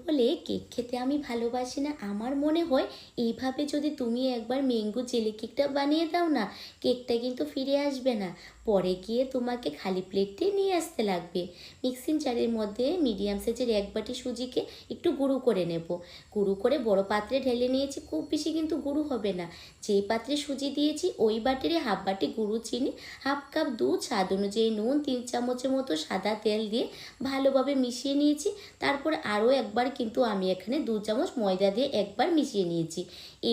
বলে কেক খেতে আমি ভালোবাসি না, আমার মনে হয় এইভাবে যদি তুমি একবার ম্যাঙ্গো জেলি কেকটা বানিয়ে দাও না, কেকটা কিন্তু ফিরে আসবে না। পরে গিয়ে তোমাকে খালি প্লেটে নিয়ে আসতে লাগবে। মিক্সিং জারের মধ্যে মিডিয়াম সাইজের এক বাটি সুজিকে একটু গুঁড়ো করে নেব। গুঁড়ো করে বড় পাত্রে ঢেলে নিয়েছি, খুব বেশি কিন্তু গুঁড়ো হবে না। যেই পাত্রে সুজি দিয়েছি ওই বাটিরে হাফ বাটি গুঁড়ো চিনি, হাফ কাপ দুধ, স্বাদ অনুযায়ী নুন, 3 চামচের মতো সাদা তেল দিয়ে ভালোভাবে মিশিয়ে নিয়েছি। তারপর আরও একবার কিন্তু আমি এখানে 2 চামচ ময়দা দিয়ে একবার মিশিয়ে নিয়েছি।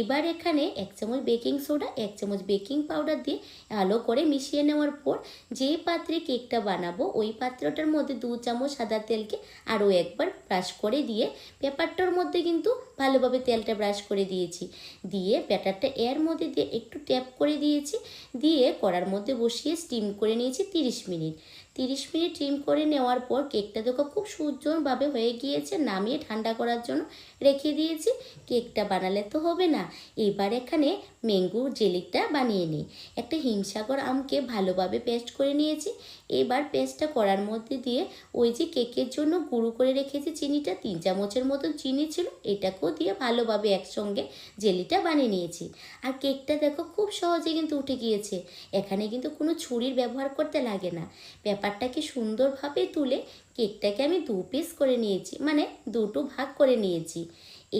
এবার এখানে 1 চামচ বেকিং সোডা, 1 চামচ বেকিং পাউডার দিয়ে ভালো করে মিশিয়ে নেওয়ার পর যেই পাত্রে কেকটা বানাবো ওই পাত্রটার মধ্যে 2 চামচ সাদা তেলকে আরও একবার ব্রাশ করে দিয়ে পেপারটার মধ্যে কিন্তু ভালোভাবে তেলটা ব্রাশ করে দিয়েছি। দিয়ে ব্যাটারটা এর মধ্যে দিয়ে একটু ট্যাপ করে দিয়েছি, দিয়ে কড়ার মধ্যে বসিয়ে স্টিম করে নিয়েছি 30 মিনিট। 30 মিনিট স্টিম করে নেওয়ার পর কেকটা দেখো খুব সুন্দরভাবে হয়ে গিয়েছে, নামিয়ে ঠান্ডা করার জন্য রেখে দিয়েছি। কেকটা বানালে তো হবে না, এবার এখানে ম্যাঙ্গো জেলিটা বানিয়ে নিই। একটা হিমসাগর আমকে ভালোভাবে পেস্ট করে নিয়েছি। এবার পেস্টটা করার মধ্যে দিয়ে ওই যে কেকের জন্য গুঁড়ো করে রেখেছি চিনিটা, 3 চামচের মতন চিনি ছিল, এটাকেও দিয়ে ভালোভাবে একসঙ্গে জেলিটা বানিয়ে নিয়েছি। আর কেকটা দেখো খুব সহজে কিন্তু উঠে গিয়েছে, এখানে কিন্তু কোনো ছুরির ব্যবহার করতে লাগে না। পেপারটাকে সুন্দরভাবে তুলে কেকটাকে আমি 2 পিস করে নিয়েছি, মানে দুটো ভাগ করে নিয়েছি।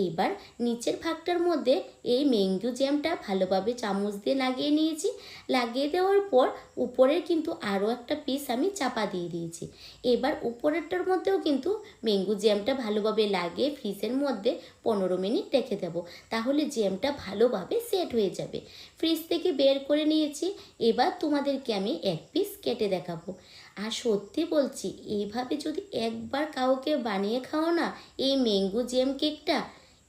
এইবার নিচের ভাগটার মধ্যে এই ম্যাঙ্গো জ্যামটা ভালোভাবে চামচ দিয়ে লাগিয়ে নিয়েছি। লাগিয়ে দেওয়ার পর উপরের কিন্তু আরও একটা পিস আমি চাপা দিয়ে দিয়েছি। এবার উপরেরটার মধ্যেও কিন্তু ম্যাঙ্গো জ্যামটা ভালোভাবে লাগিয়ে ফ্রিজের মধ্যে 15 মিনিট রেখে দেবো, তাহলে জ্যামটা ভালোভাবে সেট হয়ে যাবে। ফ্রিজ থেকে বের করে নিয়েছি। এবার তোমাদেরকে আমি এক পিস কেটে দেখাবো। আর সত্যি বলছি, এইভাবে যদি একবার কাউকে বানিয়ে খাও না এই ম্যাঙ্গো জ্যাম কেকটা,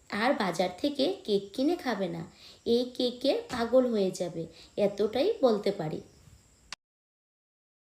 আর বাজার থেকে কেক কিনে খাবে না, এই কেকের পাগল হয়ে যাবে, এতটাই বলতে পারি।